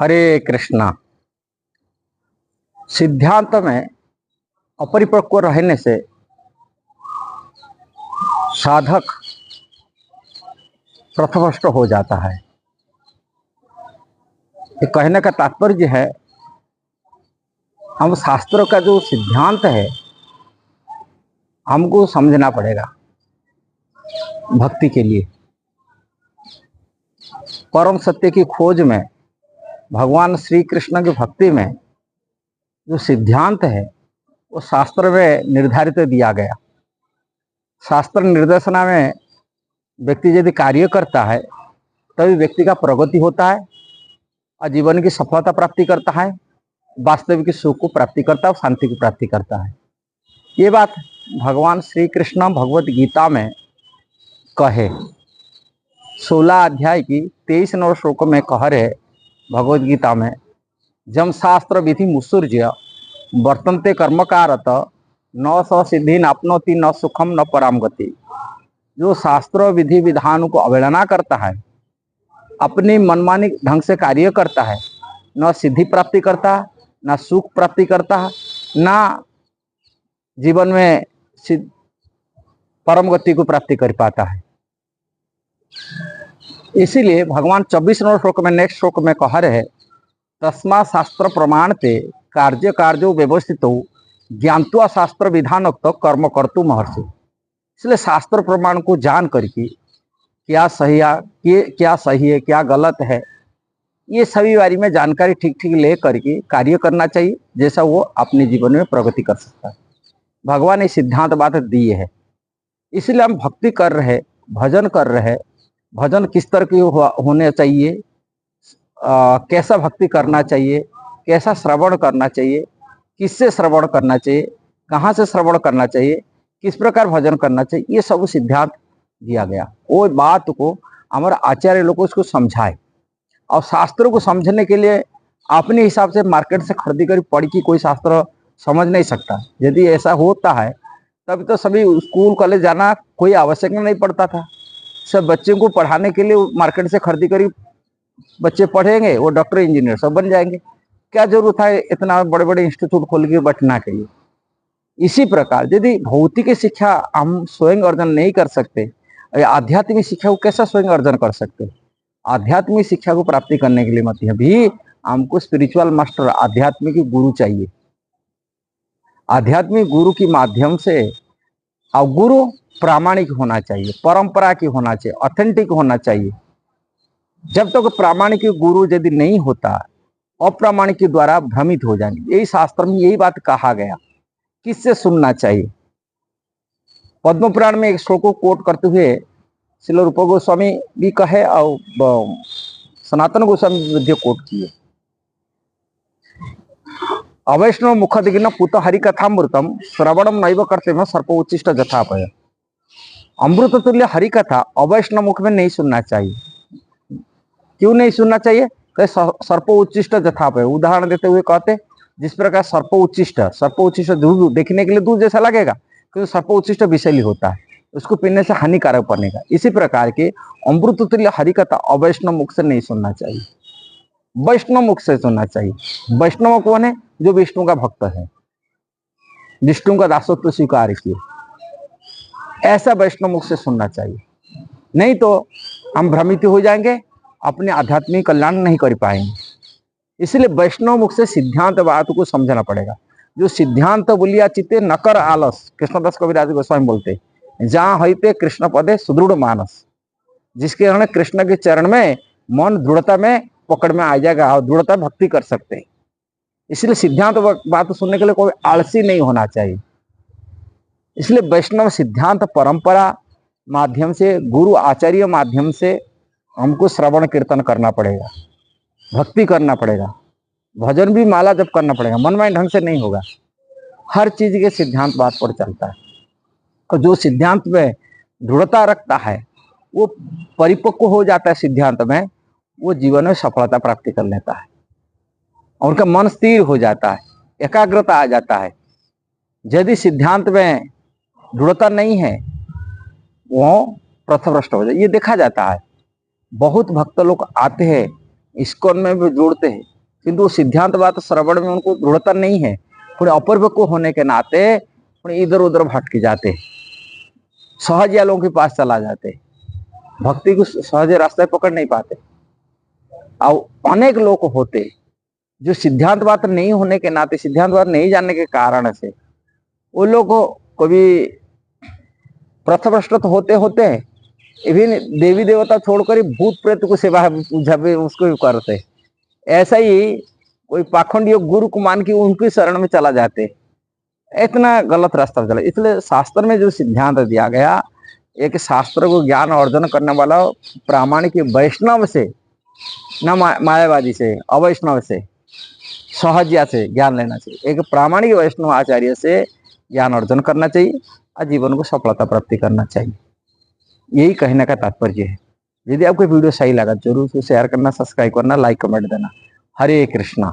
हरे कृष्णा। सिद्धांत में अपरिपक्व रहने से साधक पथभ्रष्ट हो जाता है। ये कहने का तात्पर्य है, हम शास्त्रों का जो सिद्धांत है हमको समझना पड़ेगा। भक्ति के लिए परम सत्य की खोज में भगवान श्री कृष्ण की भक्ति में जो सिद्धांत है वो शास्त्र में निर्धारित दिया गया। शास्त्र निर्देशना में व्यक्ति यदि कार्य करता है तभी व्यक्ति का प्रगति होता है और जीवन की सफलता प्राप्ति करता है, वास्तविक सुख को प्राप्ति करता है, शांति की प्राप्ति करता है। ये बात भगवान श्री कृष्ण भगवत गीता में कहे 16 अध्याय की 23 नंबर श्लोक में कह रहे भगवत गीता में, जम शास्त्र विधि मुत्सृज्य वर्तन्ते कर्मकारत न स सिद्धि नाप्नोति न सुखम न पराम गति। जो शास्त्र विधि विधानों को अवहेलना करता है, अपनी मनमानी ढंग से कार्य करता है, न सिद्धि प्राप्ति करता, न सुख प्राप्ति करता, न जीवन में परम गति को प्राप्ति कर पाता है। इसीलिए भगवान 24 नंबर श्लोक में नेक्स्ट श्लोक में कह रहे, तस्मा शास्त्र प्रमाणते कार्य कार्यो व्यवस्थित ज्ञानत्वा शास्त्र विधानोक्त कर्म कर्तु महर्षि। इसलिए शास्त्र प्रमाण को जान करके क्या सही है क्या गलत है, ये सभी बारे में जानकारी ठीक ठीक ले करके कार्य करना चाहिए, जैसा वो अपने जीवन में प्रगति कर सकता है। भगवान ने सिद्धांत बात दी है। इसलिए हम भक्ति कर रहे, भजन कर रहे। भजन किस तरह की होने चाहिए, कैसा भक्ति करना चाहिए, कैसा श्रवण करना चाहिए, किससे श्रवण करना चाहिए, कहाँ से श्रवण करना चाहिए, किस प्रकार भजन करना चाहिए, ये सब सिद्धांत दिया गया। वो बात को हमारे आचार्य लोग उसको समझाए। और शास्त्रों को समझने के लिए अपने हिसाब से मार्केट से खरीदी कर पढ़ की कोई शास्त्र समझ नहीं सकता। यदि ऐसा होता है तब तो सभी स्कूल कॉलेज जाना कोई आवश्यक नहीं पड़ता था। सब बच्चों को पढ़ाने के लिए मार्केट से खरीदी कर बच्चे पढ़ेंगे, वो डॉक्टर इंजीनियर सब बन जाएंगे। क्या जरूरत है इतना बड़े बड़े इंस्टीट्यूट खोल के बैठना के लिए। इसी प्रकार यदि भौतिक शिक्षा हम स्वयं अर्जन नहीं कर सकते, आध्यात्मिक शिक्षा को कैसा स्वयं अर्जन कर सकते। आध्यात्मिक शिक्षा को प्राप्ति करने के लिए मतलब भी हमको स्पिरिचुअल मास्टर, आध्यात्मिक गुरु चाहिए। आध्यात्मिक गुरु के माध्यम से, और गुरु प्रामाणिक होना चाहिए, परंपरा की होना चाहिए, ऑथेंटिक होना चाहिए। जब तक प्रामाणिक गुरु यदि नहीं होता, अप्रामाणिक के द्वारा भ्रमित हो जाएंगे। यही शास्त्र में यही बात कहा गया। किससे सुनना चाहिए। पद्म पुराण में एक श्लोक को कोट करते हुए श्रील रूप गोस्वामी भी कहे और सनातन गोस्वामी विद्या कोट किए। अवैष्णव मुखदिग्न पुत हरि कथामृतम श्रवणम नैव करते में सर्प उच्चिष्ट जथापय। अमृत तुल्य हरि कथा अवैष्णव मुख में नहीं सुनना चाहिए। क्यों नहीं सुनना चाहिए? सर्प उच्चिष्ट जथापय। उदाहरण देते हुए कहते, जिस प्रकार सर्प उच्चिष्ट दूध देखने के लिए दूध जैसा लगेगा, क्योंकि सर्प उच्चिष्ट विषैली होता है, उसको पीने से हानिकारक बनेगा। इसी प्रकार के अमृत तुल्य हरि कथा अवैष्णव मुख से नहीं सुनना चाहिए, वैष्णव मुख से सुनना चाहिए। वैष्णव कौन है? जो विष्णु का भक्त है, विष्णु का दासत्व स्वीकार किए, ऐसा वैष्णव मुख से सुनना चाहिए। नहीं तो हम भ्रमित हो जाएंगे, अपने आध्यात्मिक कल्याण नहीं कर पाएंगे। इसलिए वैष्णव मुख से सिद्धांत बात को समझना पड़ेगा। जो सिद्धांत बोलिया चित्ते नकर आलस, कृष्णदास कविराज गोस्वामी बोलते, जहां हईते कृष्ण पदे सुदृढ़ मानस। जिसके कारण कृष्ण के चरण में मन दृढ़ता में पकड़ में आ जाएगा और दृढ़ता भक्ति कर सकते हैं। इसलिए सिद्धांत बात सुनने के लिए कोई आलसी नहीं होना चाहिए। इसलिए वैष्णव सिद्धांत परंपरा माध्यम से, गुरु आचार्य माध्यम से हमको श्रवण कीर्तन करना पड़ेगा, भक्ति करना पड़ेगा, भजन भी माला जप करना पड़ेगा। मनमानी ढंग से नहीं होगा। हर चीज के सिद्धांत बात पर चलता है। और जो सिद्धांत में दृढ़ता रखता है, वो परिपक्व हो जाता है सिद्धांत में, वो जीवन में सफलता प्राप्ति कर लेता है और उनका मन स्थिर हो जाता है, एकाग्रता आ जाता है। यदि सिद्धांत में दृढ़ता नहीं है, वो पथभ्रष्ट हो जाए। ये देखा जाता है। बहुत भक्त लोग आते हैं, इस्कॉन में भी जुड़ते हैं, किंतु वो सिद्धांतवाद श्रवण में उनको दृढ़ता नहीं है, थोड़े अपरिपक्व होने के नाते थोड़े इधर उधर भटक जाते, सहज लोगों के पास चला जाते, भक्ति को सहज रास्ते पकड़ नहीं पाते। और अनेक लोग होते जो सिद्धांतवाद नहीं होने के नाते, सिद्धांतवाद नहीं जानने के कारण से वो लोग कभी पथभ्रष्ट होते होते हैं, इवन देवी देवता छोड़कर भूत प्रेत को सेवा उसको भी करते। ऐसा ही कोई पाखंडी गुरु को मान के उनकी शरण में चला जाते, इतना गलत रास्ता चला। इसलिए शास्त्र में जो सिद्धांत दिया गया, एक शास्त्र को ज्ञान अर्जन करने वाला प्रामाणिक वैष्णव से, न मायावादी से, अवैष्णव से, सहजिया से ज्ञान लेना चाहिए। एक प्रामाणिक वैष्णव आचार्य से ज्ञान अर्जन करना चाहिए और जीवन को सफलता प्राप्ति करना चाहिए। यही कहने का तात्पर्य है। यदि आपको वीडियो सही लगा जरूर उसे शेयर करना, सब्सक्राइब करना, लाइक कमेंट देना। हरे कृष्णा।